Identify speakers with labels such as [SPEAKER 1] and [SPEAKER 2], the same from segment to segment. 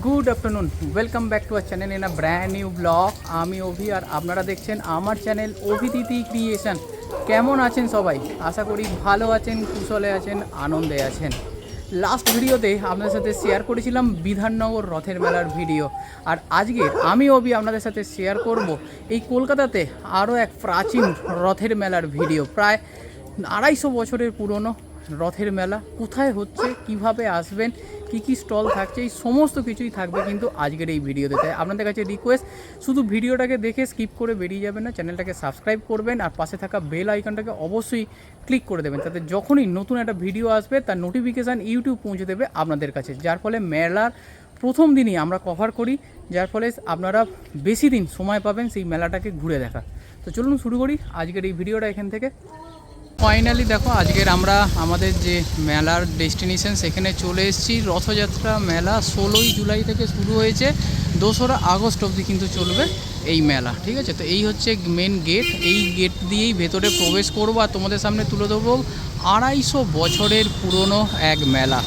[SPEAKER 1] Good afternoon welcome back to our channel in a brand new blog आमी अभि और आपनारा देखছেন আমার চ্যানেল অভিদিতি ক্রিয়েশন। কেমন আছেন সবাই? আশা করি ভালো আছেন, কুশলে আছেন, আনন্দে আছেন। লাস্ট ভিডিওতে আপনাদের সাথে শেয়ার করেছিলাম বিধাননগর রথের মেলার ভিডিও, আর আজকে আমি অভি আপনাদের সাথে শেয়ার করব এই কলকাতাতে আরও এক প্রাচীন রথের মেলার ভিডিও। প্রায় 250 বছরের পুরনো রথের মেলা কোথায় হচ্ছে, কিভাবে আসবেন, কি কি স্টল থাকছে, এই সমস্ত কিছুই থাকবে কিন্তু আজকের এই ভিডিওতে। তাই আপনাদের কাছে রিকোয়েস্ট, শুধু ভিডিওটাকে দেখে স্কিপ করে বেরিয়ে যাবেন না, চ্যানেলটাকে সাবস্ক্রাইব করবেন আর পাশে থাকা বেল আইকনটাকে অবশ্যই ক্লিক করে দেবেন, তাতে যখনই নতুন একটা ভিডিও আসবে তার নোটিফিকেশান ইউটিউব পৌঁছে দেবে আপনাদের কাছে, যার ফলে মেলার প্রথম দিনই আমরা কভার করি, যার ফলে আপনারা বেশি দিন সময় পাবেন সেই মেলাটাকে ঘুরে দেখা। তো চলুন শুরু করি আজকের এই ভিডিওটা এখান থেকে। ফাইনালি দেখো আজকের আমরা আমাদের যে মেলার ডেস্টিনেশন সেখানে চলে এসেছি। রথযাত্রা মেলা 16ই জুলাই থেকে শুরু হয়েছে, 2রা আগস্ট অবধি কিন্তু চলবে এই মেলা, ঠিক আছে। তো এই হচ্ছে মেন গেট, এই গেট দিয়েই ভেতরে প্রবেশ করবো আর তোমাদের সামনে তুলে ধরবো 250 বছরের পুরনো এক মেলা।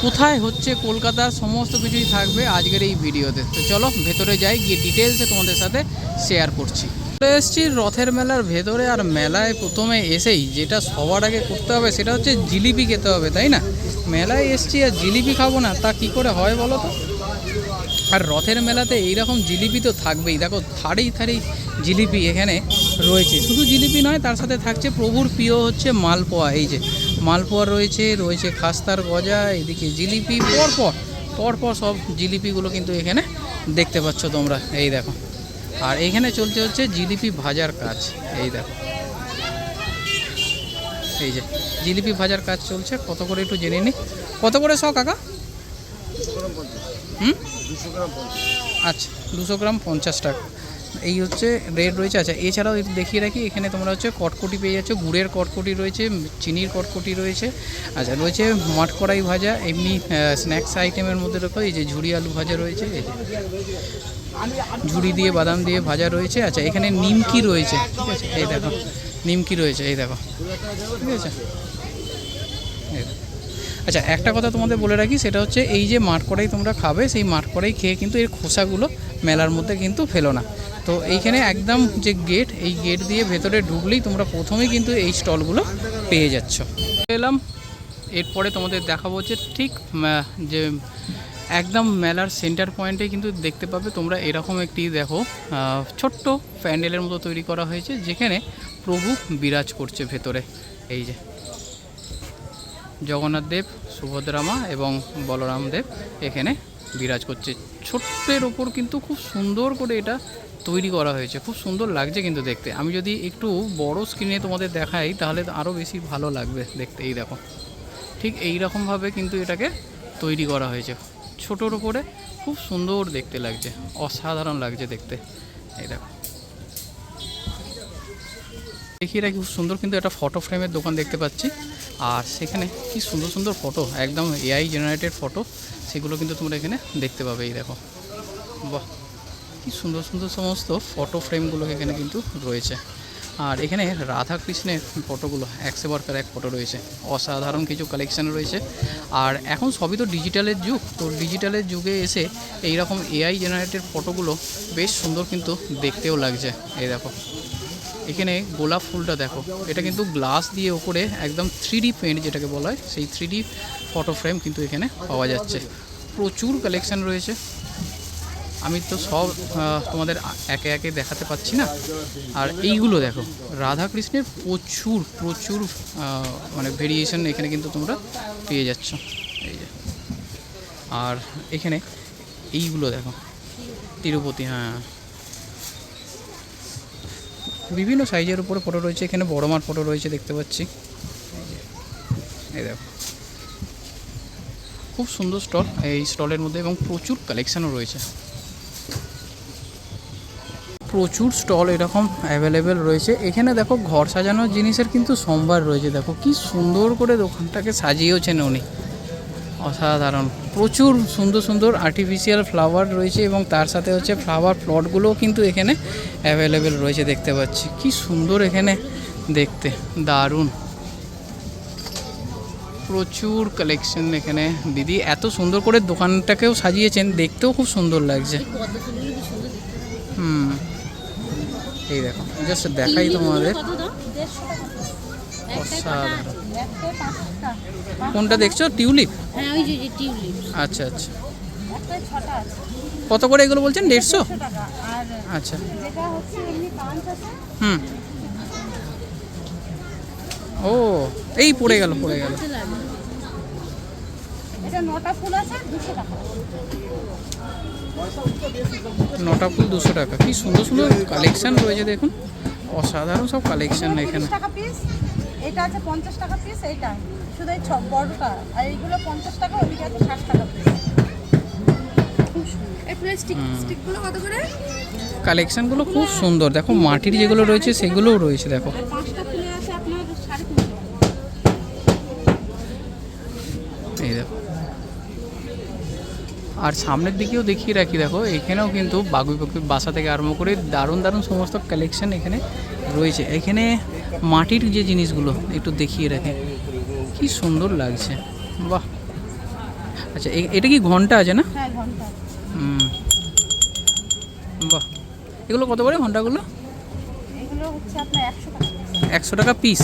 [SPEAKER 1] কোথায় হচ্ছে কলকাতার সমস্ত কিছুই থাকবে আজকের এই ভিডিওতে। তো চলো ভেতরে যাই, গিয়ে ডিটেলসে তোমাদের সাথে শেয়ার করছি। চলে এসেছি রথের মেলার ভেতরে, আর মেলায় প্রথমে এসেই যেটা সবার আগে করতে হবে সেটা হচ্ছে জিলিপি খেতে হবে, তাই না? মেলায় এসেছি আর জিলিপি খাবো না তা কি করে হয় বলো তো? আর রথের মেলাতে এইরকম জিলিপি তো থাকবেই। দেখো থাড়েই জিলিপি এখানে রয়েছে, শুধু জিলিপি নয় তার সাথে থাকছে প্রভুর প্রিয় হচ্ছে মালপোয়া। এই যে মালপোয়া রয়েছে খাস্তার গজা, এদিকে জিলিপি, পরপর সব জিলিপিগুলো কিন্তু এখানে দেখতে পাচ্ছ তোমরা, এই দেখো। আর এখানে চলছে হচ্ছে জিলিপি ভাজার কাজ, এই দেখো, এই যে জিলিপি ভাজার কাজ চলছে। কত করে একটু জেনে নিই, কত করে শ কাকা?
[SPEAKER 2] 200 গ্রাম।
[SPEAKER 1] আচ্ছা 200 গ্রাম 50 টাকা, এই হচ্ছে রেট রয়েছে। আচ্ছা এছাড়াও একটু দেখিয়ে রাখি, এখানে তোমরা হচ্ছে কটকটি পেয়ে যাচ্ছ, গুড়ের কটকটি রয়েছে, চিনির কটকটি রয়েছে। আচ্ছা রয়েছে মাঠকড়াই ভাজা, এমনি স্ন্যাক্স আইটেমের মধ্যে রয়েছে এই যে ঝুড়ি আলু ভাজা রয়েছে, এই যে ঝুড়ি দিয়ে বাদাম দিয়ে ভাজা রয়েছে। আচ্ছা এখানে নিমকি রয়েছে, ঠিক আছে, এই দেখো নিমকি রয়েছে, এই দেখো, ঠিক আছে। আচ্ছা একটা কথা তোমাদের বলে রাখি, সেটা হচ্ছে এই যে মাঠকড়াই তোমরা খাবে, সেই মাঠকড়াই খেয়ে কিন্তু এর খোসাগুলো মেলার মধ্যে কিন্তু ফেলো না। তো এইখানে একদম যে গেট, এই গেট দিয়ে ভেতরে ঢুকলেই তোমরা প্রথমেই কিন্তু এই স্টলগুলো পেয়ে যাচ্ছ। এলাম, এরপরে তোমাদের দেখাবো হচ্ছে ঠিক যে একদম মেলার সেন্টার পয়েন্টে কিন্তু দেখতে পাবে তোমরা এরকম একটি দেখো ছোট্ট প্যান্ডেলের মতো তৈরি করা হয়েছে, যেখানে প্রভু বিরাজ করছে ভেতরে। এই যে জগন্নাথ দেব, সুভদ্রা মা এবং বলরাম দেব এখানে বিরাজ করছে। ছোট্টের ওপর কিন্তু খুব সুন্দর করে এটা তৈরি করা হয়েছে, খুব সুন্দর লাগছে কিন্তু দেখতে। আমি যদি একটু বড় স্ক্রিনে তোমাদের দেখাই তাহলে আরও বেশি ভালো লাগবে দেখতে। এই দেখো ঠিক এই রকমভাবে কিন্তু এটাকে তৈরি করা হয়েছে, ছোটোর ওপরে খুব সুন্দর দেখতে লাগছে, অসাধারণ লাগছে দেখতে। এই দেখো দেখিয়ে রাখি, খুব সুন্দর কিন্তু একটা ফটো ফ্রেমের দোকান দেখতে পাচ্ছি, আর সেখানে কি সুন্দর সুন্দর ফটো, একদম এআই জেনারেটেড ফটো, সেগুলো কিন্তু তোমরা এখানে দেখতে পাবে। এই দেখো বাহ, কি সুন্দর সুন্দর সমস্ত ফটো ফ্রেমগুলো এখানে কিন্তু রয়েছে। আর এখানে রাধা কৃষ্ণের ফটোগুলো একশো বারকার এক ফটো রয়েছে, অসাধারণ কিছু কালেকশান রয়েছে। আর এখন সবই তো ডিজিটালের যুগ, তো ডিজিটালের যুগে এসে এই রকম এআই জেনারেটেড ফটোগুলো বেশ সুন্দর কিন্তু দেখতেও লাগছে। এই দেখো এখানে গোলাপ ফুলটা দেখো, এটা কিন্তু গ্লাস দিয়ে ওপরে একদম 3D পেন্ট যেটাকে বলা হয়, সেই 3D ফটো ফ্রেম কিন্তু এখানে পাওয়া যাচ্ছে। প্রচুর কালেকশান রয়েছে। আমি তো সব তোমাদের একে একে দেখাতে পাচ্ছি না। আর এইগুলো দেখো, রাধাকৃষ্ণের প্রচুর প্রচুর মানে ভেরিয়েশন এখানে কিন্তু তোমরা পেয়ে যাচ্ছ। এই যে, আর এখানে এইগুলো দেখো, তিরুপতি, হ্যাঁ, বিভিন্ন সাইজের উপরে ফটো রয়েছে। এখানে বড় মার ফটো রয়েছে দেখতে পাচ্ছি। এই দেখো, খুব সুন্দর স্টল এই স্টলের মধ্যে, এবং প্রচুর কালেকশানও রয়েছে। প্রচুর স্টল এরকম অ্যাভেলেবেল রয়েছে। এখানে দেখো ঘর সাজানোর জিনিসের কিন্তু সম্ভার রয়েছে। দেখো কি সুন্দর করে দোকানটাকে সাজিয়েছেন উনি, অসাধারণ। প্রচুর সুন্দর সুন্দর আর্টিফিশিয়াল ফ্লাওয়ার রয়েছে, এবং তার সাথে হচ্ছে ফ্লাওয়ার প্লটগুলোও কিন্তু এখানে অ্যাভেলেবেল রয়েছে দেখতে পাচ্ছি। কি সুন্দর এখানে দেখতে, দারুণ। প্রচুর কালেকশন এখানে। দিদি এত সুন্দর করে দোকানটাকেও সাজিয়েছেন, দেখতেও খুব সুন্দর লাগছে। এই দেখো, জাস্ট দেখাই তোমাদের, অসাধারণ। কোনটা দেখছো? টিউলিপ?
[SPEAKER 2] হ্যাঁ, ওই যে টিউলিপ।
[SPEAKER 1] আচ্ছা আচ্ছা, কত করে এগুলো বলছেন? 150
[SPEAKER 2] টাকা। আর
[SPEAKER 1] আচ্ছা,
[SPEAKER 2] যেটা হচ্ছে এমনি পাঁচ আছে।
[SPEAKER 1] ও এই পড়ে গেল পড়ে গেল।
[SPEAKER 2] এটা 9টা ফুল আছে 200 টাকা।
[SPEAKER 1] 9টা ফুল 200 টাকা। কি সুন্দর সুন্দর কালেকশন রয়েছে দেখুন, অসাধারণ সব কালেকশন এখানে।
[SPEAKER 2] 30 টাকা পিস, এটা আছে 50 টাকা পিস। এইটা শুধু এই বড়টা, আর এইগুলো 50 টাকা, ওইদিকে আছে 60 টাকা পিস। এই প্লাস্টিক স্টিকগুলো কত করে?
[SPEAKER 1] কালেকশনগুলো খুব সুন্দর। দেখো মাটির যেগুলো রয়েছে সেগুলোও রয়েছে। দেখো
[SPEAKER 2] 5টা ফুলে আছে আপনার 350 টাকা।
[SPEAKER 1] এই দেখো, আর সামনের দিকেও দেখিয়ে রাখি। দেখো এখানেও কিন্তু বাগুই পাখির বাসা থেকে আরম্ভ করে দারুণ দারুণ সমস্ত কালেকশন এখানে রয়েছে। এখানে মাটির যে জিনিসগুলো একটু দেখিয়ে রাখি, কি সুন্দর লাগছে, বাহ। আচ্ছা, এটা কি ঘন্টা আছে না?
[SPEAKER 2] হ্যাঁ, ঘন্টা।
[SPEAKER 1] বাহ, এগুলো কত করে ঘন্টাগুলো?
[SPEAKER 2] এগুলো হচ্ছে আপনার 100 টাকা।
[SPEAKER 1] 100 টাকা পিস।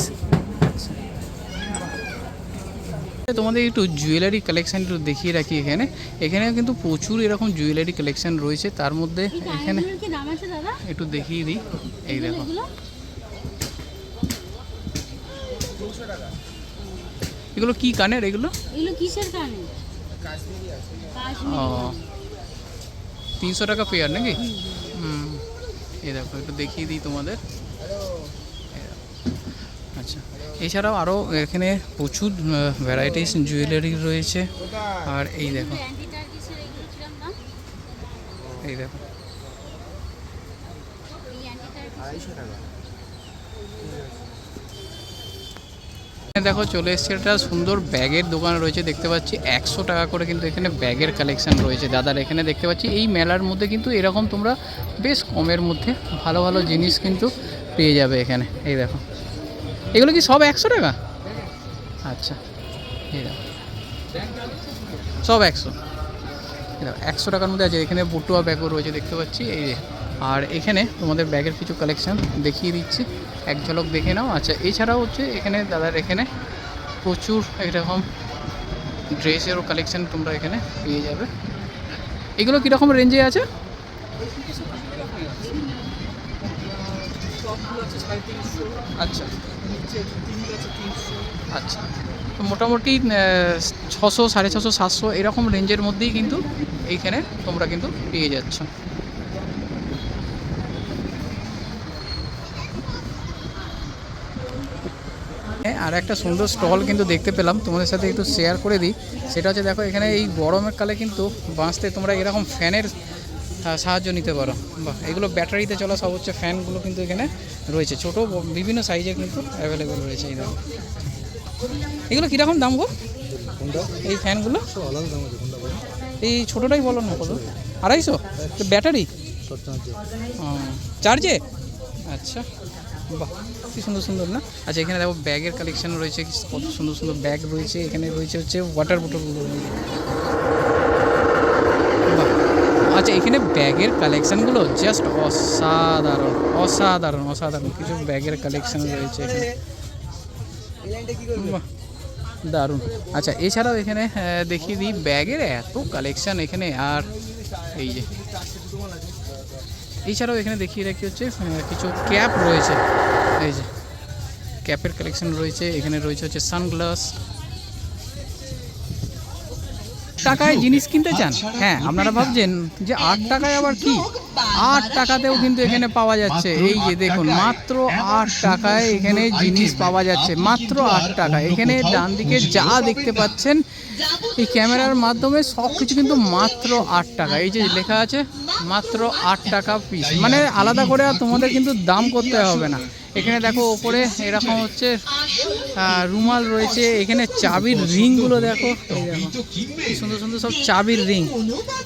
[SPEAKER 1] তোমাদের একটু জুয়েলারি কালেকশন একটু দেখিয়ে রাখি। এখানে এখানেও কিন্তু প্রচুর এরকম জুয়েলারি কালেকশন রয়েছে। তার মধ্যে এখানে
[SPEAKER 2] কি দাম আছে দাদা?
[SPEAKER 1] একটু দেখিয়ে দিই। এই দেখো, এগুলো কি কানের? এগুলো
[SPEAKER 2] কিসের কানের?
[SPEAKER 1] ও, 300 টাকা পেয়ার নাকি? এই দেখো, একটু দেখিয়ে দিই তোমাদের। আচ্ছা, এছাড়াও আরও এখানে প্রচুর ভ্যারাইটিস জুয়েলারি রয়েছে। আর এই দেখো, এই দেখো, দেখো চলে এসছে একটা সুন্দর ব্যাগের দোকান রয়েছে দেখতে পাচ্ছি। 100 টাকা করে কিন্তু এখানে ব্যাগের কালেকশন রয়েছে দাদার এখানে দেখতে পাচ্ছি। এই মেলার মধ্যে কিন্তু এরকম তোমরা বেশ কমের মধ্যে ভালো ভালো জিনিস কিন্তু পেয়ে যাবে এখানে। এই দেখো, এগুলো কি সব 100 টাকা? আচ্ছা, এই দেখো, সব 100। এই দেখো 100 টাকার মধ্যে আছে। এখানে বটুয়া ব্যাগও রয়েছে দেখতে পাচ্ছি। এই যে, আর এখানে তোমাদের ব্যাগের কিছু কালেকশন দেখিয়ে দিচ্ছি, এক ঝলক দেখে নাও। আচ্ছা, এছাড়াও হচ্ছে এখানে দাদার এখানে প্রচুর এরকম ড্রেসেরও কালেকশন তোমরা এখানে পেয়ে যাবে। এগুলো কীরকম রেঞ্জে আছে? আচ্ছা আচ্ছা, তো মোটামুটি 600, 650, 700 এরকম রেঞ্জের মধ্যেই কিন্তু এইখানে তোমরা কিন্তু পেয়ে যাচ্ছ। আর একটা সুন্দর স্টল কিন্তু দেখতে পেলাম, তোমাদের সাথে একটু শেয়ার করে দিই। সেটা হচ্ছে দেখো, এখানে এই গরমের কালে কিন্তু বাঁচতে তোমরা এরকম ফ্যানের সাহায্য নিতে পারো। বা এগুলো ব্যাটারিতে চলা সব হচ্ছে ফ্যানগুলো কিন্তু এখানে রয়েছে, ছোটো বিভিন্ন সাইজে কিন্তু অ্যাভেলেবেল রয়েছে। এই দেখো, এগুলো কীরকম দাম গো এই ফ্যানগুলো? এই ছোটোটাই বলো না, কত? 250? ব্যাটারি চার্জে? আচ্ছা, বাহ, কি সুন্দর সুন্দর না? আচ্ছা, এখানে দেখো ব্যাগের কালেকশন রয়েছে, কত সুন্দর সুন্দর ব্যাগ রয়েছে। এখানে রয়েছে হচ্ছে ওয়াটার বোতলগুলো। বাহ, আচ্ছা, এখানে ব্যাগের কালেকশানগুলো জাস্ট অসাধারণ অসাধারণ অসাধারণ কিছু ব্যাগের কালেকশান রয়েছে এখানে। বাহ, দারুণ। আচ্ছা, এছাড়াও এখানে দেখিয়ে দিই ব্যাগের এত কালেকশান এখানে। আর এই যে এছাড়াও এখানে দেখিয়ে রাখি হচ্ছে কিছু ক্যাপ রয়েছে, এই যে ক্যাপের কালেকশন রয়েছে। এখানে রয়েছে হচ্ছে সানগ্লাস। টাকায় জিনিস কিনতে চান? হ্যাঁ, আপনারা ভাবছেন যে 8 টাকায় আবার কি, 8 টাকাতেও কিন্তু এখানে পাওয়া যাচ্ছে। এই যে দেখুন, মাত্র 8 টাকায় এখানে জিনিস পাওয়া যাচ্ছে, মাত্র 8 টাকা। এখানে ডান দিকে যা দেখতে পাচ্ছেন এই ক্যামেরার মাধ্যমে সব কিছু কিন্তু মাত্র 8 টাকা। এই যে লেখা আছে মাত্র 8 টাকা পিস, মানে আলাদা করে আর তোমাদের কিন্তু দাম করতে হবে না। এখানে দেখো ওপরে এরকম হচ্ছে রুমাল রয়েছে। এখানে চাবির রিংগুলো দেখো, এই দেখো কি সুন্দর সুন্দর সব চাবির রিং।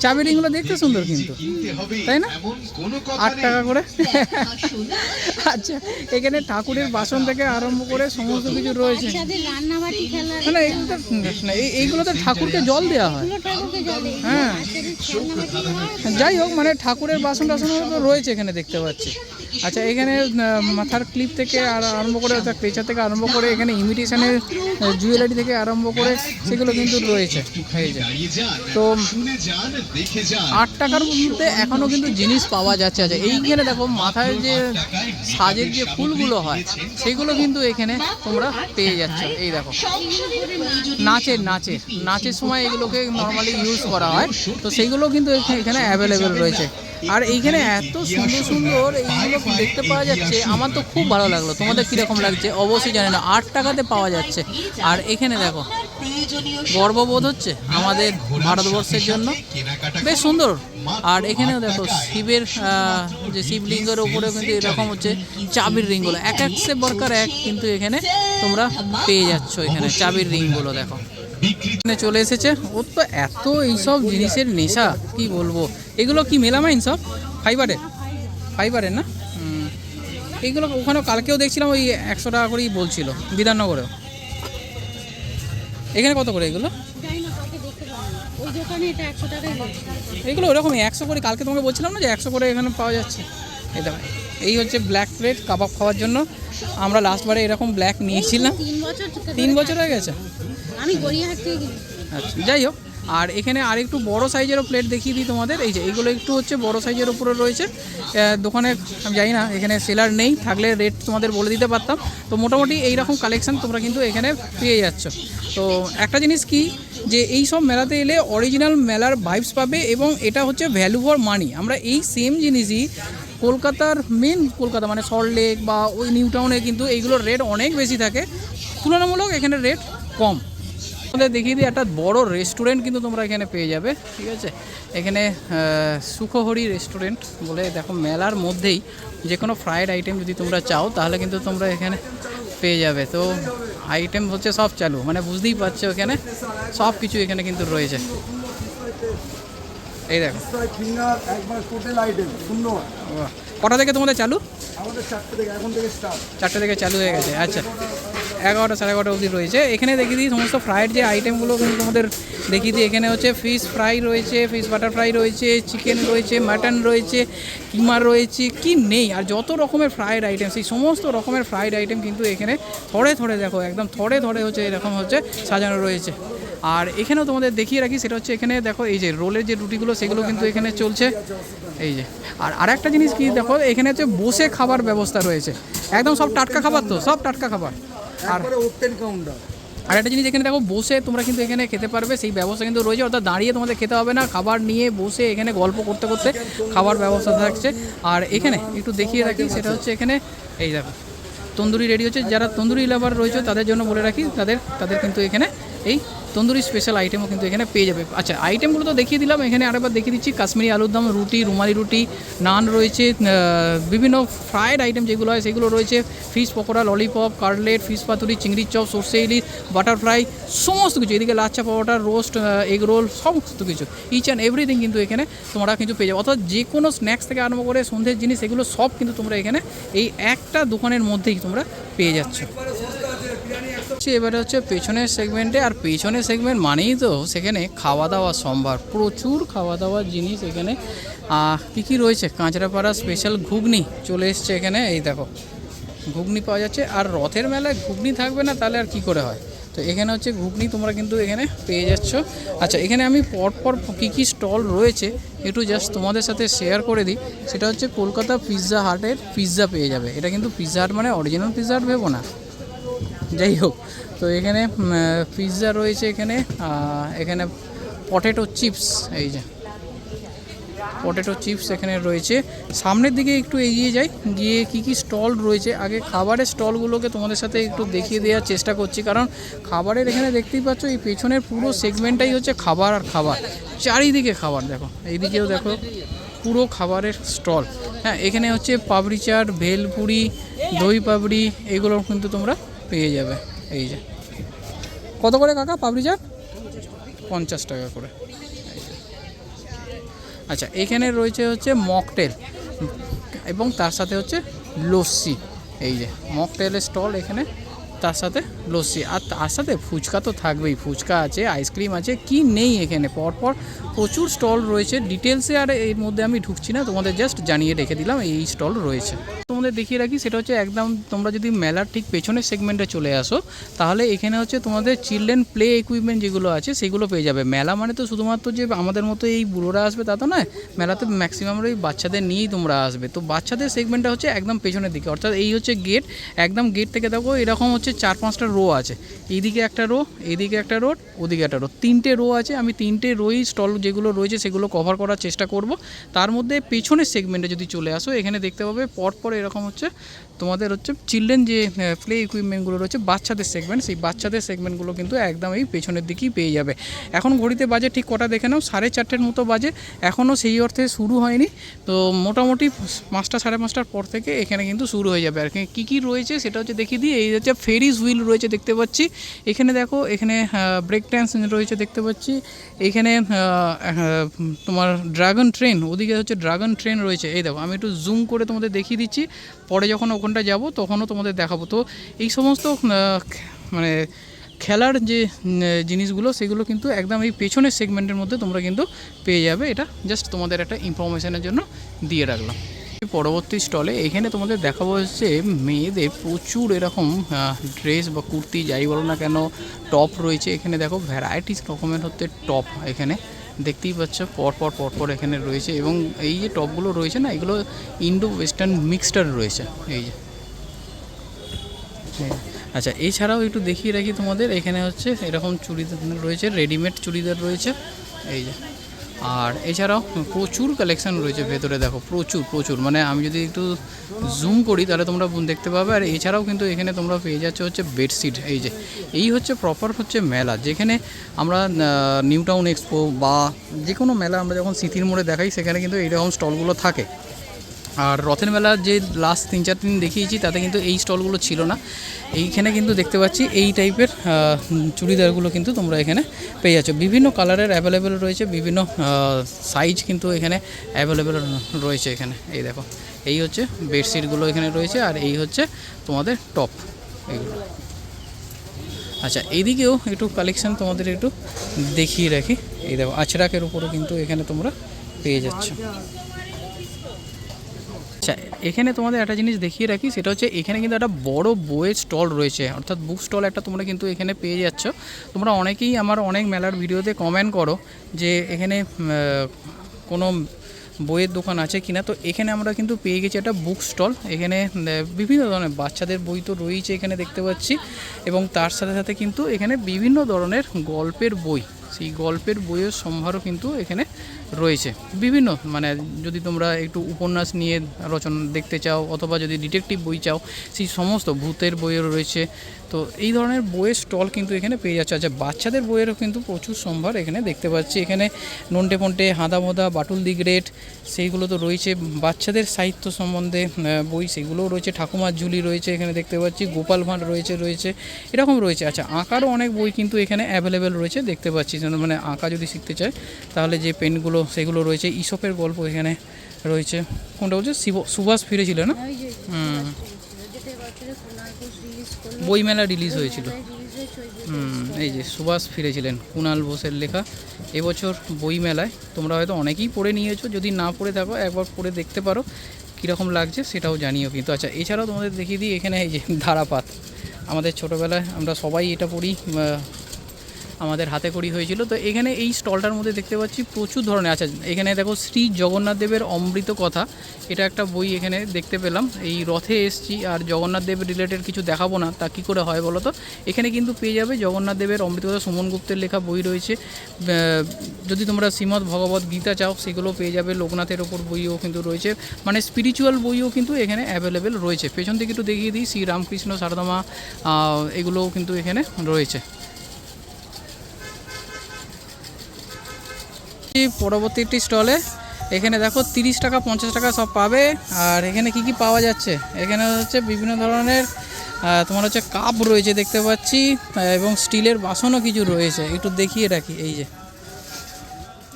[SPEAKER 1] চাবির রিংগুলো দেখতে সুন্দর কিন্তু, তাই না? 8 টাকা করে। আচ্ছা, এখানে ঠাকুরের বাসন থেকে আরম্ভ করে সমস্ত কিছু রয়েছে। না, এইগুলো তো ঠাকুরকে জল দেওয়া হয়। হ্যাঁ, যাই হোক, মানে ঠাকুরের বাসন টাসন তো রয়েছে এখানে দেখতে পাচ্ছি। আচ্ছা, এখানে মাথার ক্লিপ থেকে আরম্ভ করে, ক্রেচার থেকে আরম্ভ করে, এখানে ইমিটেশনের জুয়েলারি থেকে আরম্ভ করে সেগুলো কিন্তু রয়েছে। এই যে তো 8 টাকার মধ্যে এখনও কিন্তু জিনিস পাওয়া যাচ্ছে। আচ্ছা, এইখানে দেখো মাথায় যে সাজের যে ফুলগুলো হয় সেগুলো কিন্তু এখানে তোমরা পেয়ে যাচ্ছ। এই দেখো নাচের সময় এগুলোকে নর্মালি ইউজ করা হয়, তো সেইগুলো কিন্তু এখানে অ্যাভেলেবেল রয়েছে। আর এইখানে এত সুন্দর সুন্দর এইগুলো দেখতে পাওয়া যাচ্ছে, আমার তো খুব ভালো লাগলো। তোমাদের কীরকম লাগছে অবশ্যই জানি না। 8 টাকাতে পাওয়া যাচ্ছে। আর এখানে দেখো, গর্ববোধ হচ্ছে আমাদের ভারতবর্ষের জন্য, বেশ সুন্দর। আর এখানেও দেখো শিবের যে শিবলিঙ্গের ওপরেও কিন্তু এরকম হচ্ছে চাবির রিংগুলো, এক সে বরকার এক কিন্তু এখানে তোমরা পেয়ে যাচ্ছ। এখানে চাবির রিংগুলো দেখো চলে এসেছে। ওর তো এত এইসব জিনিসের নেশা, কি বলবো। এগুলো কি মেলামাইন সব ফাইবারের না? এইগুলো ওখানে কালকেও দেখছিলাম, ওই 100 টাকা করেই বলছিল বিধাননগরেও। এখানে কত করে এগুলো? এগুলো ওরকমই 100 করে। কালকে তোমাকে বলছিলাম না যে 100 করে এখানে পাওয়া যাচ্ছে। এই দেখো, এই হচ্ছে ব্ল্যাক প্লেট কাবাব খাওয়ার জন্য। আমরা লাস্টবারে এরকম ব্ল্যাক নিয়েছিলাম। 3 বছর হয়ে গেছে।
[SPEAKER 2] আমি গড়িয়াহাট থেকে কিনি।
[SPEAKER 1] আচ্ছা, যাই হোক। আর এখানে আর একটু বড় সাইজেরও প্লেট দেখিয়ে দিই তোমাদের। এই যে এইগুলো একটু হচ্ছে বড় সাইজের উপরে রয়েছে। দোকানে আমি জানি না, এখানে সেলার নেই, থাকলে রেট তোমাদের বলে দিতে পারতাম। তো মোটামুটি এইরকম কালেকশান তোমরা কিন্তু এখানে পেয়ে যাচ্ছ। তো একটা জিনিস কি, যে এই সব মেলাতে এলে অরিজিনাল মেলার ভাইবস পাবে, এবং এটা হচ্ছে ভ্যালু ফর মানি। আমরা এই সেম জিনিসই কলকাতার কলকাতা মানে সল্টলেক বা ওই নিউ টাউনে কিন্তু এইগুলোর রেট অনেক বেশি থাকে, তুলনামূলক এখানে রেট কম। আমাদের দেখিয়ে দিই, একটা বড় রেস্টুরেন্ট কিন্তু তোমরা এখানে পেয়ে যাবে। ঠিক আছে, এখানে সুখহরি রেস্টুরেন্ট বলে, দেখো মেলার মধ্যেই যে কোনো ফ্রায়েড আইটেম যদি তোমরা চাও তাহলে কিন্তু তোমরা এখানে পেয়ে যাবে। তো আইটেম হচ্ছে সব চালু, মানে বুঝতেই পারছো এখানে সব কিছু এখানে কিন্তু রয়েছে। এই দেখো কটা থেকে তোমাদের চালু?
[SPEAKER 3] আমাদের 4টে থেকে, এখন থেকে স্টার্ট।
[SPEAKER 1] 4টে থেকে চালু হয়ে গেছে। আচ্ছা, 11টা 11:30 অবধি রয়েছে। এখানে দেখিয়ে দিই সমস্ত ফ্রাইড যে আইটেমগুলো কিন্তু তোমাদের দেখিয়ে দিই। এখানে হচ্ছে ফিশ ফ্রাই রয়েছে, ফিশ বাটার ফ্রাই রয়েছে, চিকেন রয়েছে, মাটন রয়েছে, কিমা রয়েছে, কি নেই আর যত রকমের ফ্রাইড আইটেম, সেই সমস্ত রকমের ফ্রাইড আইটেম কিন্তু এখানে থরে থরে দেখো, একদম থরে থরে হচ্ছে এরকম হচ্ছে সাজানো রয়েছে। আর এখানেও তোমাদের দেখিয়ে রাখি, সেটা হচ্ছে এখানে দেখো এই যে রোলের যে রুটিগুলো সেগুলো কিন্তু এখানে চলছে। এই যে আর আরেকটা জিনিস কি দেখো, এখানে হচ্ছে বসে খাবার ব্যবস্থা রয়েছে, একদম সব টাটকা খাবার, তো সব টাটকা খাবার। আর
[SPEAKER 3] ওপেন কাউন্টার।
[SPEAKER 1] আর একটা জিনিস এখানে দেখো, বসে তোমরা কিন্তু এখানে খেতে পারবে, সেই ব্যবস্থা কিন্তু রয়েছে। অর্থাৎ দাঁড়িয়ে তোমাদের খেতে হবে না, খাবার নিয়ে বসে এখানে গল্প করতে করতে খাবার ব্যবস্থা থাকছে। আর এখানে একটু দেখিয়ে রাখি, সেটা হচ্ছে এখানে এই দেখো তন্দুরি রেডি হচ্ছে। যারা তন্দুরি লাভার রয়েছে তাদের জন্য বলে রাখি, তাদের কিন্তু এখানে এই তন্দুরি স্পেশাল আইটেমও কিন্তু এখানে পেয়ে যাবে। আচ্ছা, আইটেমগুলো তো দেখিয়ে দিলাম, এখানে আরেকবার দেখিয়ে দিচ্ছি। কাশ্মীরি আলুর দম, রুটি, রুমালি রুটি, নান রয়েছে, বিভিন্ন ফ্রায়েড আইটেম যেগুলো হয় সেগুলো রয়েছে, fish pakora, lollipop, cutlet, fish paturi, চিংড়ির চপ, সর্ষে ইলিশ, বাটারফ্রাই, সমস্ত কিছু। এদিকে lachha paratha, roast, egg roll, সমস্ত কিছু ইচ অ্যান্ড এভরিথিং কিন্তু এখানে তোমরা কিন্তু পেয়ে যাবে। অর্থাৎ যে কোনো স্ন্যাক্স থেকে আরম্ভ করে সন্ধ্যের জিনিস, এগুলো সব কিন্তু তোমরা এখানে এই একটা দোকানের মধ্যেই তোমরা পেয়ে যাচ্ছ। এবারে হচ্ছে পেছনের সেগমেন্টে, আর পেছনের সেগমেন্ট মানেই তো সেখানে খাওয়া দাওয়া সম্ভার, প্রচুর খাওয়া দাওয়ার জিনিস এখানে। কী কী রয়েছে, কাঁচরাপাড়া স্পেশাল ঘুগনি চলে এসছে এখানে। এই দেখো ঘুগনি পাওয়া যাচ্ছে। আর রথের মেলায় ঘুগনি থাকবে না তাহলে আর কি করে হয়, তো এখানে হচ্ছে ঘুগনি তোমরা কিন্তু এখানে পেয়ে যাচ্ছ। আচ্ছা, এখানে আমি পরপর কী কী স্টল রয়েছে একটু জাস্ট তোমাদের সাথে শেয়ার করে দিই। সেটা হচ্ছে কলকাতা পিৎজা হাটের পিৎজা পেয়ে যাবে। এটা কিন্তু পিৎজা হাট মানে অরিজিনাল পিৎজা হাট ভেবো না, যাই হোক। তো এখানে পিৎজা রয়েছে, এখানে পটেটো চিপস, এই যে পটেটো চিপস এখানে রয়েছে। সামনের দিকে একটু এগিয়ে যাই, গিয়ে কি কি স্টল রয়েছে আগে খাবারের স্টলগুলোকে তোমাদের সাথে একটু দেখিয়ে দেওয়ার চেষ্টা করছি, কারণ খাবারের এখানে দেখতেই পাচ্ছ এই পেছনের পুরো সেগমেন্টটাই হচ্ছে খাবার আর খাবার, চারিদিকে খাবার। দেখো এইদিকেও দেখো পুরো খাবারের স্টল। হ্যাঁ, এখানে হচ্ছে পাপড়ি চাট, ভেলপুরি, দই পাপড়ি এগুলো কিন্তু তোমরা পেয়ে যাবে। এই যে কত করে কাকা পাপড়ি চাট? 50 টাকা করে। আচ্ছা, এখানে রয়েছে হচ্ছে মকটেল এবং তার সাথে হচ্ছে লস্যি। এই যে মকটেলের স্টল এখানে, তার সাথে লস্যি, আর তার সাথে ফুচকা তো থাকবেই। ফুচকা আছে, আইসক্রিম আছে, কি নেই এখানে। পরপর প্রচুর স্টল রয়েছে। ডিটেলসে আর এর মধ্যে আমি ঢুকছি না, তোমাদের জাস্ট জানিয়ে রেখে দিলাম এই স্টল রয়েছে। তোমাদের দেখিয়ে রাখি, সেটা হচ্ছে একদম তোমরা যদি মেলার ঠিক পেছনের সেগমেন্টে চলে আসো, তাহলে এখানে হচ্ছে তোমাদের চিলড্রেন প্লে ইকুইপমেন্ট যেগুলো আছে সেগুলো পেয়ে যাবে। মেলা মানে তো শুধুমাত্র যে আমাদের মতো এই বুড়োরা আসবে তা তো নয়, মেলাতে ম্যাক্সিমাম ওই বাচ্চাদের নিয়েই তোমরা আসবে। তো বাচ্চাদের সেগমেন্টটা হচ্ছে একদম পেছনের দিকে, অর্থাৎ এই হচ্ছে গেট। একদম গেট থেকে দেখো এরকম হচ্ছে 4-5টা রো আছে। এইদিকে একটা রো, এইদিকে একটা রো, ওদিকে একটা রো, 3টে রো আছে। আমি 3টে রোই স্টল যেগুলো রয়েছে সেগুলো কভার করার চেষ্টা করব। তার মধ্যে পেছনের সেগমেন্টে যদি চলে আসো, এখানে দেখতে পাবে পরপর এরকম হচ্ছে তোমাদের হচ্ছে চিলড্রেন যে প্লে ইকুইপমেন্টগুলো রয়েছে, বাচ্চাদের সেগমেন্ট, সেই বাচ্চাদের সেগমেন্টগুলো কিন্তু একদম এই পেছনের দিকেই পেয়ে যাবে। এখন ঘড়িতে বাজে ঠিক কটা দেখে নাও, 4:30 মতো বাজে। এখনও সেই অর্থে শুরু হয়নি, তো মোটামুটি 5টা 5:30টার পর থেকে এখানে কিন্তু শুরু হয়ে যাবে। আর কী কী রয়েছে সেটা হচ্ছে দেখিয়ে দিই। এই হচ্ছে ফেরিস হুইল রয়েছে দেখতে পাচ্ছি এখানে, দেখো এখানে ব্রেক ড্যান্স রয়েছে দেখতে পাচ্ছি। এখানে তোমার ড্রাগন ট্রেন, ওদিকে হচ্ছে ড্রাগন ট্রেন রয়েছে। এই দেখো আমি একটু জুম করে তোমাদের দেখিয়ে দিচ্ছি, পরে যখন ওখানটা যাব তখনও তোমাদের দেখাবো। তো এই সমস্ত মানে খেলার যে জিনিসগুলো সেগুলো কিন্তু একদম এই পেছনের সেগমেন্টের মধ্যে তোমরা কিন্তু পেয়ে যাবে। এটা জাস্ট তোমাদের একটা ইনফরমেশনের জন্য দিয়ে রাখলাম। পরবর্তী স্টলে এখানে তোমাদের দেখাবো হচ্ছে মেয়েদের প্রচুর এরকম ড্রেস বা কুর্তি যাই বলো না কেন, টপ রয়েছে। এখানে দেখো ভ্যারাইটিস রকমের হচ্ছে টপ এখানে দেখতেই পাচ্ছ, পরপর এখানে রয়েছে। এবং এই যে টপগুলো রয়েছে না, এগুলো ইন্ডো ওয়েস্টার্ন মিক্সটার রয়েছে। এই যে আচ্ছা, এছাড়াও একটু দেখিয়ে রাখি তোমাদের, এখানে হচ্ছে এরকম চুড়িদার রয়েছে, রেডিমেড চুড়িদার রয়েছে। এই যে আর এছাড়াও প্রচুর কালেকশান রয়েছে ভেতরে, দেখো প্রচুর মানে আমি যদি একটু জুম করি তাহলে তোমরা দেখতে পাবে। আর এছাড়াও কিন্তু এখানে তোমরা পেয়ে যাচ্ছ হচ্ছে বেডশিট। এই হচ্ছে প্রপার হচ্ছে মেলা, যেখানে আমরা নিউ টাউন এক্সপো বা যে কোনো মেলা আমরা যখন স্মৃতির মোড়ে দেখাই, সেখানে কিন্তু এইরকম স্টলগুলো থাকে। আর রথের মেলা যে লাস্ট 3-4 দিন দেখিয়েছি তাতে কিন্তু এই স্টলগুলো ছিল না। এইখানে কিন্তু দেখতে পাচ্ছি এই টাইপের চুড়িদারগুলো কিন্তু তোমরা এখানে পেয়ে যাচ্ছ। বিভিন্ন কালারের অ্যাভেলেবেল রয়েছে, বিভিন্ন সাইজ কিন্তু এখানে অ্যাভেলেবেল রয়েছে। এখানে এই দেখো, এই হচ্ছে বেডশিটগুলো এখানে রয়েছে, আর এই হচ্ছে তোমাদের টপ এইগুলো। আচ্ছা, এইদিকেও একটু কালেকশান তোমাদের একটু দেখিয়ে রাখি। এই দেখো আচরাকের উপরও কিন্তু এখানে তোমরা পেয়ে যাচ্ছ। আচ্ছা, এখানে তোমাদের একটা জিনিস দেখিয়ে রাখি, সেটা হচ্ছে এখানে কিন্তু একটা বড় বইয়ের স্টল রয়েছে, অর্থাৎ বুক স্টল একটা তোমরা কিন্তু এখানে পেয়ে যাচ্ছ। তোমরা অনেকেই আমার অনেক মেলার ভিডিওতে কমেন্ট করো যে এখানে কোনো বইয়ের দোকান আছে কিনা। তো এখানে আমরা কিন্তু পেয়ে গেছি একটা বুক স্টল। এখানে বিভিন্ন ধরনের বাচ্চাদের বই তো রয়েছে এখানে দেখতে পাচ্ছি, এবং তার সাথে সাথে কিন্তু এখানে বিভিন্ন ধরনের গল্পের বই, সেই গল্পের বইয়ের সম্ভারও কিন্তু এখানে রয়েছে। বিভিন্ন মানে যদি তোমরা একটু উপন্যাস নিয়ে রচনা দেখতে চাও, অথবা যদি ডিটেকটিভ বই চাও, সেই সমস্ত ভূতের বইও রয়েছে। তো এই ধরনের বইয়ের স্টল কিন্তু এখানে পেয়ে যাচ্ছে। আচ্ছা, বাচ্চাদের বইয়েরও কিন্তু প্রচুর সম্ভার এখানে দেখতে পাচ্ছি। এখানে নন্টে ফন্টে, হাঁদা মোদা, বাটুল দি গ্রেট সেইগুলো তো রয়েছে। বাচ্চাদের সাহিত্য সম্বন্ধে বই সেগুলোও রয়েছে। ঠাকুমার ঝুলি রয়েছে এখানে দেখতে পাচ্ছি। গোপাল ভাঁড় রয়েছে এরকম রয়েছে। আচ্ছা, আঁকারও অনেক বই কিন্তু এখানে অ্যাভেলেবেল রয়েছে দেখতে পাচ্ছি। মানে আঁকা যদি শিখতে চায় তাহলে যে পেনগুলো সেগুলো রয়েছে। ঈশপের গল্প এখানে রয়েছে। কোনটা বলছে? সুভাষ ফিরেছিল না? বইমেলা রিলিজ হয়েছিল। এই যে সুভাষ ফিরেছিলেন, কুণাল বোসের লেখা। এবছর বইমেলায় তোমরা হয়তো অনেকেই পড়ে নিয়েছো, যদি না পড়ে থাকো একবার পড়ে দেখতে পারো কীরকম লাগছে সেটাও জানিও কিন্তু। আচ্ছা, এছাড়াও তোমাদের দেখিয়ে দিই এখানে এই যে ধারাপাত, আমাদের ছোটোবেলায় আমরা সবাই এটা পড়ি, আমাদের হাতে করি হয়েছিল। তো এখানে এই স্টলটার মধ্যে দেখতে পাচ্ছি প্রচুর ধরনের আছে। এখানে দেখো শ্রী জগন্নাথ দেবের অমৃত কথা, এটা একটা বই এখানে দেখতে পেলাম। এই রথে এসছি আর জগন্নাথ দেব রিলেটেড কিছু দেখাবো না, তা কী করে হয় বলো তো। এখানে কিন্তু পেয়ে যাবে জগন্নাথ দেবের অমৃত কথা, সুমন গুপ্তের লেখা বই রয়েছে। যদি তোমরা শ্রীমদ্ ভগবত গীতা চাও সেগুলো পেয়ে যাবে, লোকনাথের ওপর বইও কিন্তু রয়েছে, মানে স্পিরিচুয়াল বইও কিন্তু এখানে অ্যাভেলেবেল রয়েছে। পেছন থেকে একটু দেখিয়ে দিই, শ্রী রামকৃষ্ণ সারদামা এগুলোও কিন্তু এখানে রয়েছে। পরবর্তী একটি স্টলে এখানে দেখো 30 টাকা 50 টাকা সব পাবে। আর এখানে কি কি পাওয়া যাচ্ছে, এখানে হচ্ছে বিভিন্ন ধরনের তোমার হচ্ছে কাপ রয়েছে দেখতে পাচ্ছি, এবং স্টিলের বাসনও কিছু রয়েছে। একটু দেখিয়ে রাখি, এই যে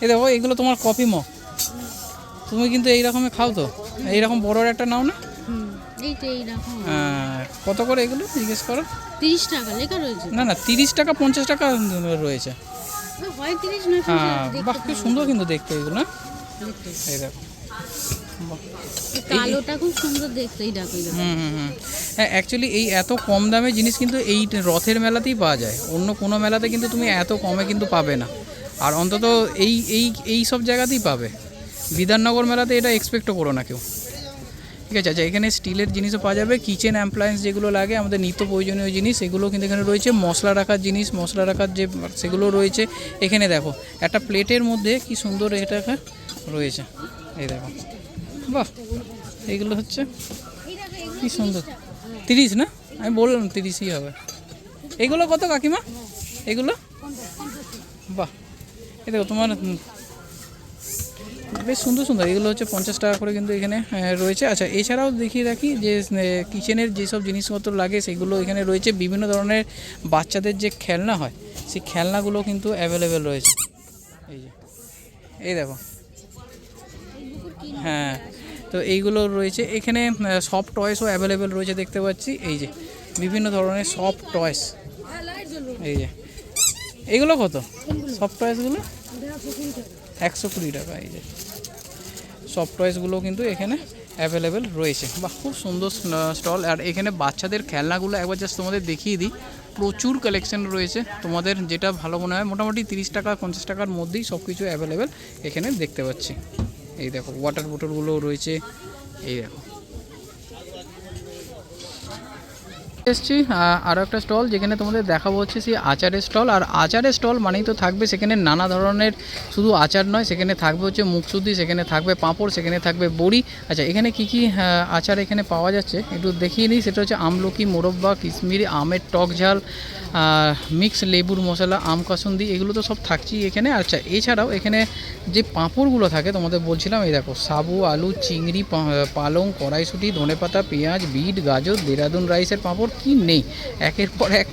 [SPEAKER 1] এই দেখো, এগুলো তোমার কফি মগ। তুমি কিন্তু এই রকমের খাও তো, এইরকম বড় একটা নাও না। কত করে এগুলো জিজ্ঞেস করো?
[SPEAKER 4] 30 টাকা লেখা রয়েছে।
[SPEAKER 1] না না, 30 টাকা 50 টাকা রয়েছে। হ্যাঁ, বাহ, খুব সুন্দর কিন্তু দেখতে এগুলো না। এই দেখো,
[SPEAKER 4] কালোটা খুব সুন্দর দেখতে। এই দেখো,
[SPEAKER 1] হ্যাঁ, অ্যাকচুয়ালি এই এত কম দামে জিনিস কিন্তু এই রথের মেলাতেই পাওয়া যায়, অন্য কোনো মেলাতে কিন্তু তুমি এত কমে কিন্তু পাবে না। আর অন্তত এই এই এই সব জায়গাতেই পাবে, বিধাননগর মেলাতে এটা এক্সপেক্টও করো না কেউ। ঠিক আছে। আচ্ছা, এখানে স্টিলের জিনিসও পাওয়া যাবে, কিচেন অ্যাপ্লায়েন্স যেগুলো লাগে আমাদের নিত্য প্রয়োজনীয় জিনিস, সেগুলো কিন্তু এখানে রয়েছে। মশলা রাখার জিনিস, মশলা রাখার যে সেগুলো রয়েছে এখানে। দেখো একটা প্লেটের মধ্যে কি সুন্দর এটা রয়েছে, এই দেখো, বাহ, এইগুলো হচ্ছে কি সুন্দর। 30 না, আমি বললাম 30ই হবে। এগুলো কত কাকিমা এগুলো? বাহ, এই দেখো তোমার বেশ সুন্দর সুন্দর, এগুলো হচ্ছে 50 টাকা করে কিন্তু এখানে রয়েছে। আচ্ছা, এছাড়াও দেখিয়ে রাখি যে কিচেনের যেসব জিনিসপত্র লাগে সেগুলো এখানে রয়েছে। বিভিন্ন ধরনের বাচ্চাদের যে খেলনা হয় সেই খেলনাগুলো কিন্তু অ্যাভেলেবেল রয়েছে। এই যে এই দেখো, হ্যাঁ, তো এইগুলো রয়েছে এখানে। সফট টয়েসও অ্যাভেলেবেল রয়েছে দেখতে পাচ্ছি। এই যে বিভিন্ন ধরনের সফট টয়েস, এই যে এইগুলো কত সফট টয়েসগুলো? 120 টাকা। এই যে সফট টয়েসগুলো কিন্তু এখানে অ্যাভেলেবেল রয়েছে। বাহ, খুব সুন্দর স্টল। আর এখানে বাচ্চাদের খেলনাগুলো একবার জাস্ট তোমাদের দেখিয়ে দিই, প্রচুর কালেকশন রয়েছে। তোমাদের যেটা ভালো মনে হয়, মোটামুটি 30 টাকা 50 টাকার মধ্যেই সব কিছু অ্যাভেলেবেল এখানে দেখতে পাচ্ছি। এই দেখো ওয়াটার বোতলগুলোও রয়েছে। এই দেখো এসছি আরও একটা স্টল, যেখানে তোমাদের দেখাবো হচ্ছে সেই আচারের স্টল। আর আচারের স্টল মানেই তো থাকবে সেখানে নানা ধরনের, শুধু আচার নয়, সেখানে থাকবে হচ্ছে মুখশুদ্ধি, সেখানে থাকবে পাঁপড়, সেখানে থাকবে বড়ি। আচ্ছা, এখানে কি কি আচার এখানে পাওয়া যাচ্ছে একটু দেখিয়ে নিই। সেটা হচ্ছে আমলকি, মোরব্বা, কিশমিরি, আমের টক ঝাল, মিক্স লেবুর মশলা, আম কাসুন্দি, এগুলো তো সব থাকছেই এখানে। আচ্ছা, এছাড়াও এখানে যে পাঁপড়গুলো থাকে তোমাদের বলছিলাম, এই দেখো সাবু, আলু, চিংড়ি, পালং, কড়াইশুঁটি, ধনেপাতা, পেঁয়াজ, বিট, গাজর, দেরাদুন রাইসের পাঁপড় কি নেই, একের পর এক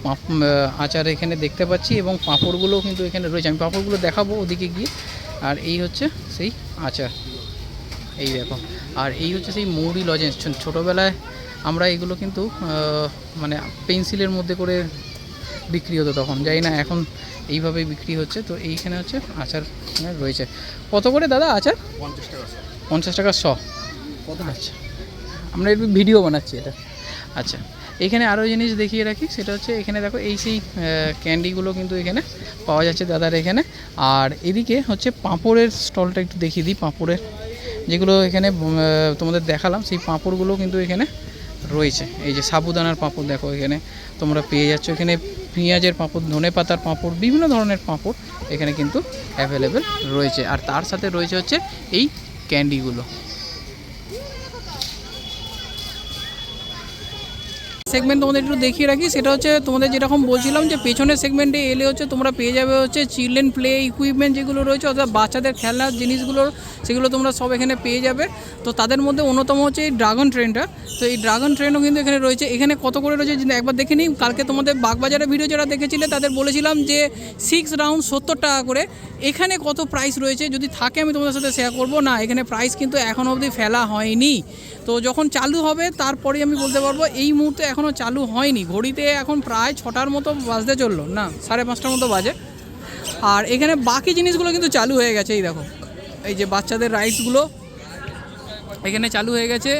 [SPEAKER 1] আচার এখানে দেখতে পাচ্ছি। এবং পাঁপড়গুলোও কিন্তু এখানে রয়েছে, আমি পাঁপড়গুলো দেখাবো ওদিকে গিয়ে। আর এই হচ্ছে সেই আচার, এই দেখো। আর এই হচ্ছে সেই মৌরি লজেন্স, ছোটোবেলায় আমরা এগুলো কিন্তু মানে পেন্সিলের মধ্যে করে বিক্রি হতো তখন, জানি না এখন এইভাবেই বিক্রি হচ্ছে। তো এইখানে হচ্ছে আচার রয়েছে। কত করে দাদা আচার?
[SPEAKER 3] 50 টাকা।
[SPEAKER 1] 50 টাকা 100। আচ্ছা, আমরা একটু ভিডিও বানাচ্ছি এটা। আচ্ছা, এখানে আরও জিনিস দেখিয়ে রাখি, সেটা হচ্ছে এখানে দেখো এই সেই ক্যান্ডিগুলো কিন্তু এখানে পাওয়া যাচ্ছে দাদার এখানে। আর এদিকে হচ্ছে পাঁপড়ের স্টলটা একটু দেখিয়ে দিই। পাঁপড়ের যেগুলো এখানে তোমাদের দেখালাম, সেই পাঁপড়গুলো কিন্তু এখানে রয়েছে। এই যে সাবুদানার পাঁপড় দেখো এখানে তোমরা পেয়ে যাচ্ছ। এখানে পেঁয়াজের পাঁপড়, ধনেপাতার পাঁপড়, বিভিন্ন ধরনের পাঁপড় এখানে কিন্তু অ্যাভেলেবেল রয়েছে। আর তার সাথে রয়েছে হচ্ছে এই ক্যান্ডিগুলো। সেগমেন্ট তোমাদের একটু দেখিয়ে রাখি, সেটা হচ্ছে তোমাদের যেরকম বলছিলাম যে পেছনের সেগমেন্টে এলে হচ্ছে তোমরা পেয়ে যাবে হচ্ছে চিলড্রেন প্লে ইকুইপমেন্ট যেগুলো রয়েছে, অর্থাৎ বাচ্চাদের খেলনার জিনিসগুলো, সেগুলো তোমরা সব এখানে পেয়ে যাবে। তো তাদের মধ্যে অন্যতম হচ্ছে এই ড্রাগন ট্রেনটা। তো এই ড্রাগন ট্রেনও কিন্তু এখানে রয়েছে। এখানে কত করে রয়েছে একবার দেখে নিই। কালকে তোমাদের বাগবাজারের ভিডিও যারা দেখেছিলে তাদের বলেছিলাম যে 6 রাউন্ড 70 টাকা করে। এখানে কত প্রাইস রয়েছে যদি থাকে আমি তোমাদের সাথে শেয়ার করব। না, এখানে প্রাইস কিন্তু এখনও অবধি ফেলা হয়নি। তো যখন চালু হবে তারপরেই আমি বলতে পারবো। এই মুহূর্তে এখনও চালু হয়নি। ঘড়িতে এখন প্রায় 6টার মতো বাজতে চললো, না 5:30টার মতো বাজে। আর এখানে বাকি জিনিসগুলো কিন্তু চালু হয়ে গেছে। এই দেখো, এই যে বাচ্চাদের রাইডসগুলো এখানে চালু হয়ে গেছে।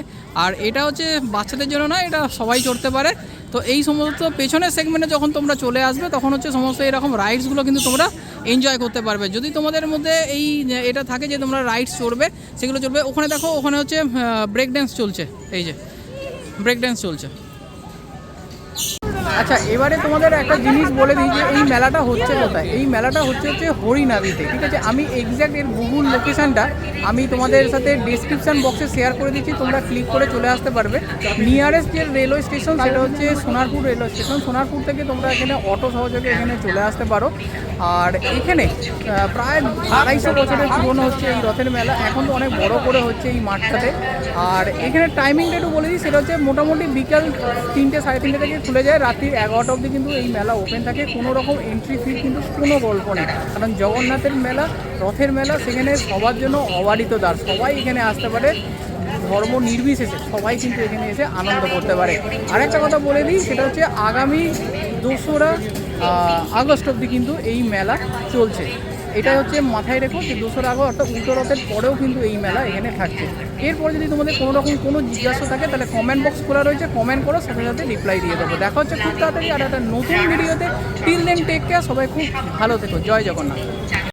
[SPEAKER 1] আর এটা হচ্ছে বাচ্চাদের জন্য না, এটা সবাই চড়তে পারে। তো এই সমস্ত পেছনের সেগমেন্টে যখন তোমরা চলে আসবে তখন হচ্ছে সমস্ত এরকম রাইডসগুলো কিন্তু তোমরা এনজয় করতে পারবে। যদি তোমাদের মধ্যে এই এটা থাকে যে তোমরা রাইডস চড়বে, সেগুলো চড়বে। ওখানে দেখো, ওখানে হচ্ছে ব্রেক ড্যান্স চলছে, এই যে ব্রেক ড্যান্স চলছে। আচ্ছা, এবারে তোমাদের একটা জিনিস বলে দিই যে এই মেলাটা হচ্ছে কোথায়। এই মেলাটা হচ্ছে হরিনাবিতে, ঠিক আছে। আমি এক্স্যাক্ট এর গুগল লোকেশানটা আমি তোমাদের সাথে ডেসক্রিপশান বক্সে শেয়ার করে দিচ্ছি, তোমরা ক্লিক করে চলে আসতে পারবে। নিয়ারেস্ট যে রেলওয়ে স্টেশন সেটা হচ্ছে সোনারপুর রেলওয়ে স্টেশন। সোনারপুর থেকে তোমরা এখানে অটো সহযোগে এখানে চলে আসতে পারো। আর এখানে প্রায় 250 বছরের পুরনো হচ্ছে এই রথের মেলা। এখন তো অনেক বড় করে হচ্ছে এই মাঠটাতে। আর এখানে টাইমিংটা একটু বলে দিই, সেটা হচ্ছে মোটামুটি বিকাল 3টে সাড়ে 3টে থেকে খুলে যায়, রাত্রি 11টা অবধি কিন্তু এই মেলা ওপেন থাকে। কোনো রকম এন্ট্রি ফি কিন্তু কোনো গল্প নেই, কারণ জগন্নাথের মেলা, রথের মেলা, সেখানে সবার জন্য অবারিত দ্বার। সবাই এখানে আসতে পারে, ধর্ম নির্বিশেষে সবাই কিন্তু এখানে এসে আনন্দ করতে পারে। আরেকটা কথা বলে দিই, সেটা হচ্ছে আগামী 2রা আগস্ট অবধি কিন্তু এই মেলা চলছে। এটাই হচ্ছে মাথায় রেখো যে 2রা আগস্ট অর্থাৎ উল্টো রথের পরেও কিন্তু এই মেলা এখানে থাকছে। এরপর যদি তোমাদের কোনো রকম কোনো জিজ্ঞাসা থাকে তাহলে কমেন্ট বক্স খোলা রয়েছে, কমেন্ট করো, সাথে সাথে রিপ্লাই দিয়ে দেবো। দেখা হচ্ছে খুব তাড়াতাড়ি আর একটা নতুন ভিডিওতে। টিল দেন টেক কেয়ার, সবাই খুব ভালো থেকো। জয় জগন্নাথ।